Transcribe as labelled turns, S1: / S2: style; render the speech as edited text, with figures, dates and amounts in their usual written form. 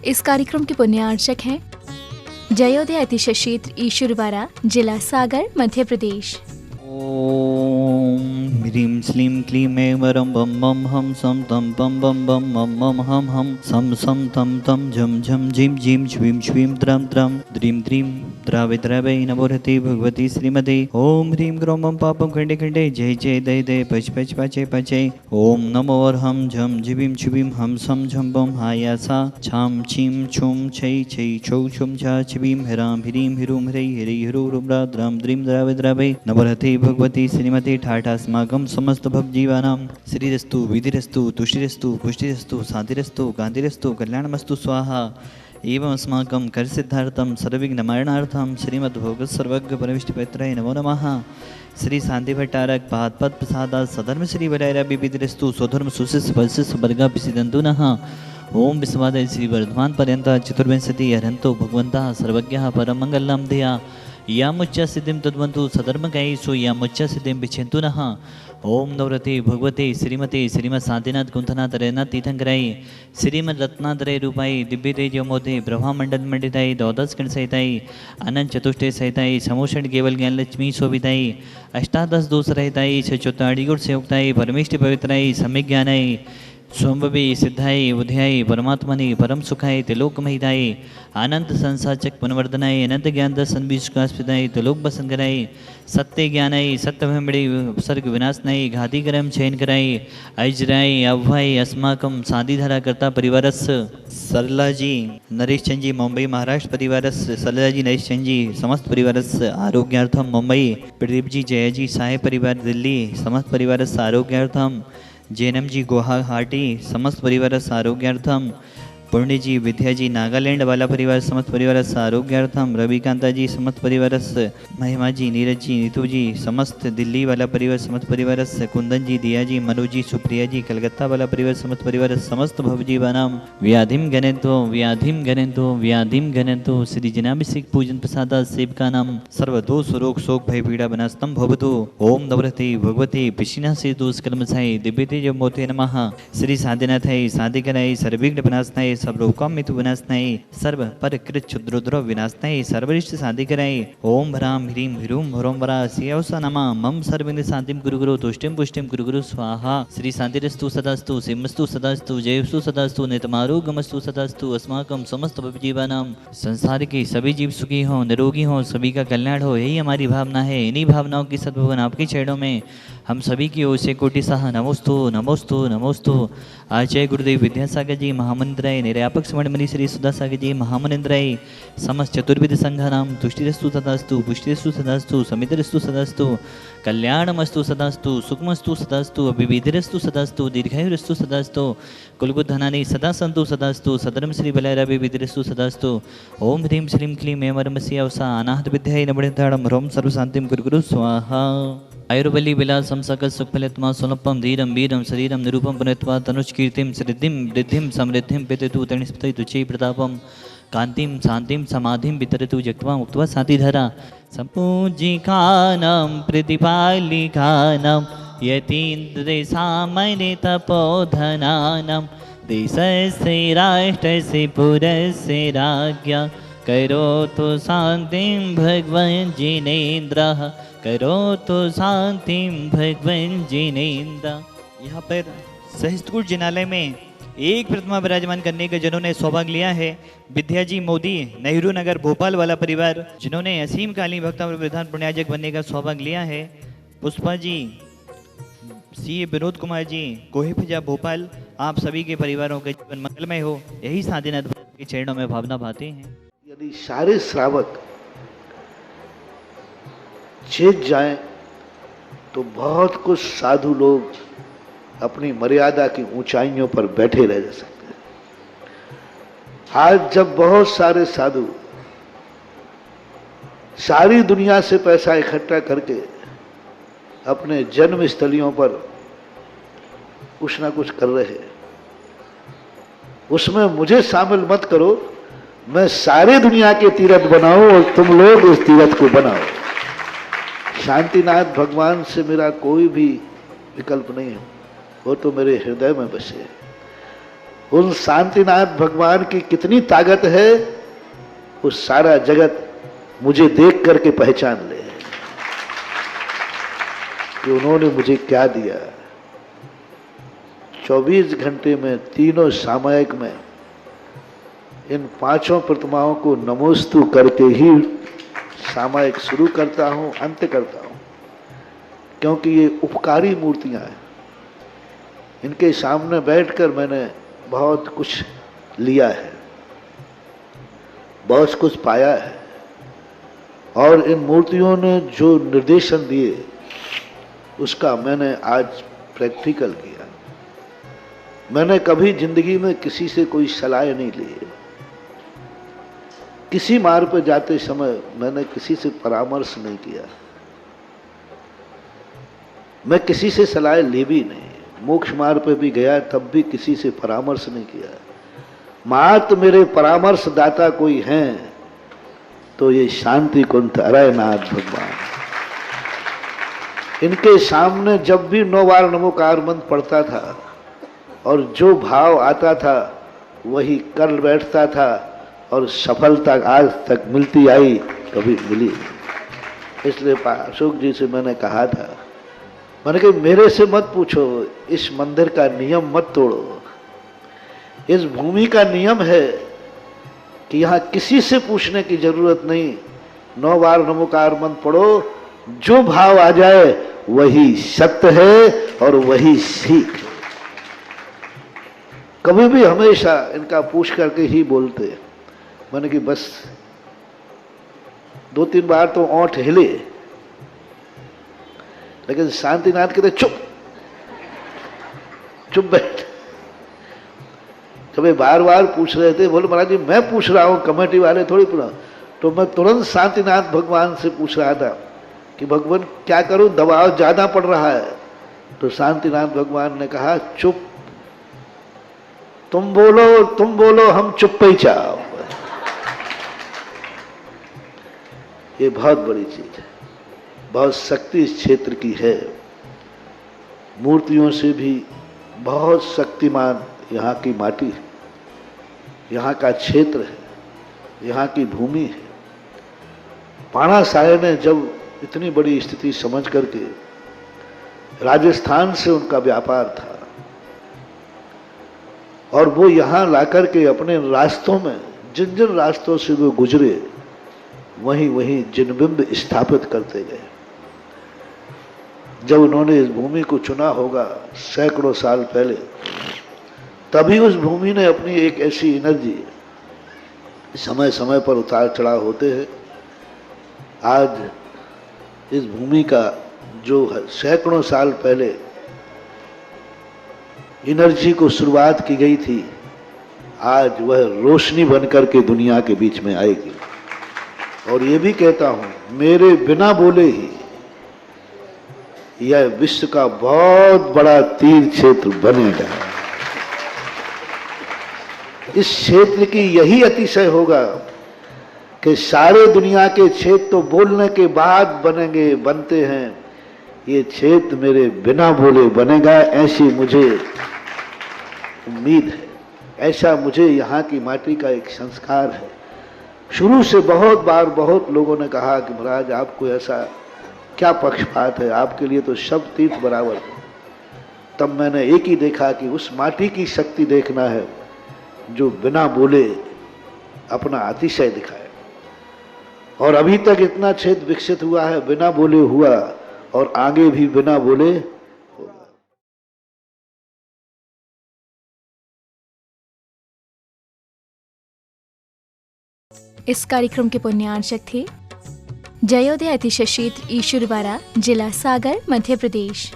S1: इस कार्यक्रम के पुण्यार्चक हैं जयोदय अतिशय क्षेत्र ईश्वरवाड़ा, जिला सागर, मध्य प्रदेश।
S2: ओम ह्रीं श्लीं क्लीं ऐं वरं बम बम हम सम तम बम बम बम मम मम हम सम सम तम तम झम झम झीं झीं श्वीं श्वीं त्रम त्रम द्रीं द्रीं द्रावे द्रावे नमोहति भगवती श्रीमती। ओम ह्रीं ग्रों मम पापं खंडे खंडे जय जय दय दय पच पच पचे पचे। ओम नमो अर्हं झम झिवीं छिवीं हम सम झम बम हायासा छाम छीं छुम छै छै छौ छुम छा छिवीं हरां ह्रीं ह्रूं ह्रै ह्रै ह्रू रुब्रा द्रां द्रीं द्रावे द्रावे नमोहति भगवती श्रीमती। ठाठास्माकं समस्त भवजीवानां श्रीरस्तु विधिरस्तु तुष्टिरस्तु पुष्टिरस्तु शांतिरस्तु गांधिरस्तु कल्याणमस्तु स्वाहा। एवं अस्माकं करसिद्धार्थं सर्वविघ्ननिवारणार्थं श्रीमद्भोग सर्वज्ञ परमेष्टिपत्राय नमो नमः। श्री शांति भट्टारक पादपद प्रसादात् सधर्म श्री वलैरा विविधिरस्तु स्वधर्म सुशिष्य वशिष्ठ वर्गा विसिदन्तु नः। ओम विश्वादय श्री वर्धमान पर्यंत चतुर्विंशति हरन्तो भगवन्तः सर्वज्ञः परमंगलं धिया यामुच्च सिद्धिं तद्वन्तु सधर्मकैषु यामुच्च सिद्धिं विच्छन्तु नः। ओम नवरते भगवते श्रीमते श्रीमद शांतिनाथ कुंथनाथ रैनाथ तीर्थंकराय श्रीमद रत्नात्रय रूपाय दिव्य तेज मोदे ब्रह्मांडल मंडिताय द्वादश गण सहिताय अनंत चतुष्टय सहिताय समोषण केवल ज्ञान लक्ष्मी शोभिताय अष्टादश दोष रहिताय छचोत्ताड़ी गुण संयुक्ताय परमेष्टि पवित्राय सम्यक ज्ञानाय स्वंभवे सिद्धाय बुद्ध्याय परमात्मने परम सुखाय त्रिलोक महिताय अनंत संसाचक पुनवर्धनाय अनंत ज्ञान दर्शन विश्वासपिताय त्रिलोक बसन कराय सत्य ज्ञानाय सत्यभ्रमणे सर्ग विनाशनाय घाती करम चयन कराय अजराय अव्वाय अस्माकं साधीधारा करता परिवारस्य सरला जी नरेश चंद जी मुंबई महाराष्ट्र परिवारस्य सरला जी नरेश चंद जी समस्त परिवारस्य आरोग्यार्थम मुंबई प्रदीप जी जया जी साहे परिवार दिल्ली समस्त परिवारस्य आरोग्यार्थम जैनम जी गुवाहाटी समस्त परिवार आरोग्यार्थम पुण्य जी विद्या जी नागालैंड वाला परिवार समस्त परिवार आरोग्यार्थम रविकांता जी समस्त परिवार महिमा जी नीरज जी नीतू जी समस्त दिल्ली वाला परिवार समस्त परिवार कुंदन जी दिया जी मनोज जी सुप्रिया जी कलकत्ता वाला परिवार समस्त परिवार समस्त भवजीवानाम व्याधिम गणेतो श्री जनाभिषेक पूजन प्रसाद सेवका नाम सर्वदोष रोग शोक भय पीड़ा विनाशतम भवतु। ओम नवरते भगवते पिशिना से दोष कर्मसाय दिव्य तेज मोते नमः। श्री साधिनाथाय साधिकराय सर्वविघ्न विनाशनाय सर्वलोकम मितु विनाशनाय सर्व पर कृत क्षुद्रोद्रव विनाशनाय सर्वरिष्ट साधिकराय ओम भ्राम ह्रीं ह्रूं ह्रों वरा सियौसा नमः मम सर्वविघ्न शांतिं कुरु गुरु तुष्टिं पुष्टिं कुरु गुरु स्वाहा। श्री शांतिरस्तु सदास्तु सिंहस्तु सदास्तु जयस्तु सदास्तु नितमारोग्यमस्तु सदास्तु। अस्माकं समस्त जीवानां संसार के सभी जीव सुखी हों निरोगी हों सभी का कल्याण हो यही हमारी भावना है। इन्हीं भावनाओं की सद्भवन आपके चरणों में हम सभी की ओर से कोटि सह नमोस्तु नमोस्तु नमोस्तु। आचार्य गुरुदेव विद्यासागर जी महामंत्राय निर्यापक स्मरणमणि श्री सुधासागर जी महामनिंद्राय समस्त चतुर्विध संघानां तुष्टिरस्तु सदास्तु पुष्टिरस्तु सदास्तु समितिरस्तु सदास्तु कल्याणमस्तु सदास्तु सुखमस्तु सदास्तु अभिविधिरस्तु सदास्तु दीर्घायुरस्तु सदास्तु कुलबुद्धनानि सदा सन्तु सदास्तु सदरम श्री बलैराभि विधिरस्तु सदास्तु। ओम ह्रीं श्रीं क्लीं ऐं वरमस्य अवसा अनाहत विद्याय नमोताड़म ह्रों सर्वशांतिं कुरु गुरु स्वाहा। आयुर्बली विलासम सकल सुखफलत्मा सुलभम धीरम वीरम शरीरम निरूपम पुनत्वा तनुज कीर्तिम सिद्धिम रिद्धिम समृद्धिम पितु तणिस्पति तुचै प्रतापम कांतिं शांतिं समाधिं वितरतु जक्त्वा मुक्त्वा सातिधरा संपूजिकानां प्रतिपालिकानां यतीन्द्रसामान्य तपोधनानां देशस्य राष्ट्रस्य पुरस्य राज्ञा करोतु शान्तिं भगवन् जिनेन्द्रः करोतु शान्तिं भगवन् जिनेन्द्रः। यहाँ पर सहस्त्रकूट जिनालय में एक प्रतिमा विराजमान करने का जिन्होंने सौभाग्य लिया है विद्या जी मोदी नेहरू नगर भोपाल वाला परिवार जिन्होंने असीम कालीन भक्ता विधान पुण्याजक बनने का सौभाग्य लिया है। पुष्पा जी सी विनोद कुमार जी कोहिफजा भोपाल आप सभी के परिवारों का जीवन मंगलमय हो यही साधीनाथ के चरणों में भावना भाते हैं।
S3: यदि सारे श्रावक चेत जाएं तो बहुत कुछ साधु लोग अपनी मर्यादा की ऊंचाइयों पर बैठे रह जा सकते हैं। आज जब बहुत सारे साधु सारी दुनिया से पैसा इकट्ठा करके अपने जन्म स्थलियों पर कुछ ना कुछ कर रहे हैं, उसमें मुझे शामिल मत करो। मैं सारे दुनिया के तीर्थ बनाऊं और तुम लोग उस तीर्थ को बनाओ। शांतिनाथ भगवान से मेरा कोई भी विकल्प नहीं है, वो तो मेरे हृदय में बसे है। उन शांतिनाथ भगवान की कितनी ताकत है, वो सारा जगत मुझे देख करके पहचान ले कि उन्होंने मुझे क्या दिया। 24 घंटे में तीनों सामयिक में इन 5 प्रतिमाओं को नमोस्तु करके ही सामयिक शुरू करता हूं, अंत करता हूं, क्योंकि ये उपकारी मूर्तियां हैं। इनके सामने बैठकर मैंने बहुत कुछ लिया है, बहुत कुछ पाया है, और इन मूर्तियों ने जो निर्देशन दिए उसका मैंने आज प्रैक्टिकल किया। मैंने कभी जिंदगी में किसी से कोई सलाह नहीं ली। किसी मार्ग पर जाते समय मैंने किसी से परामर्श नहीं किया। मैं किसी से सलाह ली भी नहीं। मोक्ष मार्ग पर भी गया तब भी किसी से परामर्श नहीं किया। मात्र मेरे परामर्श दाता कोई हैं तो ये शांति कुंठ अरयनाथ भगवान। इनके सामने जब भी 9 बार नमोकार मंत्र पढ़ता था और जो भाव आता था वही कर बैठता था, और सफलता आज तक मिलती आई, कभी मिली नहीं। इसलिए अशोक जी से मैंने कहा था, मैंने कहा मेरे से मत पूछो, इस मंदिर का नियम मत तोड़ो। इस भूमि का नियम है कि यहाँ किसी से पूछने की जरूरत नहीं। 9 बार नमोकार मंत्र पढ़ो, जो भाव आ जाए वही सत्य है और वही सीख है। कभी भी हमेशा इनका पूछ करके ही बोलते। मैंने कि बस 2-3 बार तो ओंठ हिले, लेकिन शांतिनाथ कहते चुप चुप बैठ। कभी बार बार पूछ रहे थे, बोले महाराज जी मैं पूछ रहा हूं, कमेटी वाले थोड़ी पूछा। तो मैं तुरंत शांतिनाथ भगवान से पूछ रहा था कि भगवान क्या करूं, दबाव ज्यादा पड़ रहा है। तो शांतिनाथ भगवान ने कहा चुप, तुम बोलो हम चुप ही चाहो। ये बहुत बड़ी चीज है, बहुत शक्ति इस क्षेत्र की है। मूर्तियों से भी बहुत शक्तिमान यहाँ की माटी है, यहाँ का क्षेत्र है, यहाँ की भूमि है। पाणा साहेब ने जब इतनी बड़ी स्थिति समझ करके, राजस्थान से उनका व्यापार था और वो यहाँ ला करके अपने रास्तों में जिन जिन रास्तों से वो गुजरे वहीं वहीं जिनबिंब स्थापित करते गए। जब उन्होंने इस भूमि को चुना होगा सैकड़ों साल पहले, तभी उस भूमि ने अपनी एक ऐसी एनर्जी, समय समय पर उतार चढ़ाव होते हैं। आज इस भूमि का जो सैकड़ों साल पहले एनर्जी को शुरुआत की गई थी, आज वह रोशनी बनकर के दुनिया के बीच में आएगी। और ये भी कहता हूं मेरे बिना बोले ही यह विश्व का बहुत बड़ा तीर्थ क्षेत्र बनेगा। इस क्षेत्र की यही अतिशय होगा कि सारे दुनिया के क्षेत्र तो बोलने के बाद बनेंगे, बनते हैं, ये क्षेत्र मेरे बिना बोले बनेगा, ऐसी मुझे उम्मीद है। ऐसा मुझे यहाँ की माटी का एक संस्कार है। शुरू से बहुत बार बहुत लोगों ने कहा कि महाराज आपको ऐसा क्या पक्षपात है, आपके लिए तो सब तीर्थ बराबर है। तब मैंने एक ही देखा कि उस माटी की शक्ति देखना है जो बिना बोले अपना अतिशय दिखाए। और अभी तक इतना क्षेत्र विकसित हुआ है, बिना बोले हुआ, और आगे भी बिना बोले होगा।
S1: इस कार्यक्रम के पुण्यार्चक थे जयोदय अतिशय क्षेत्र ईश्वरवाड़ा, जिला सागर, मध्य प्रदेश।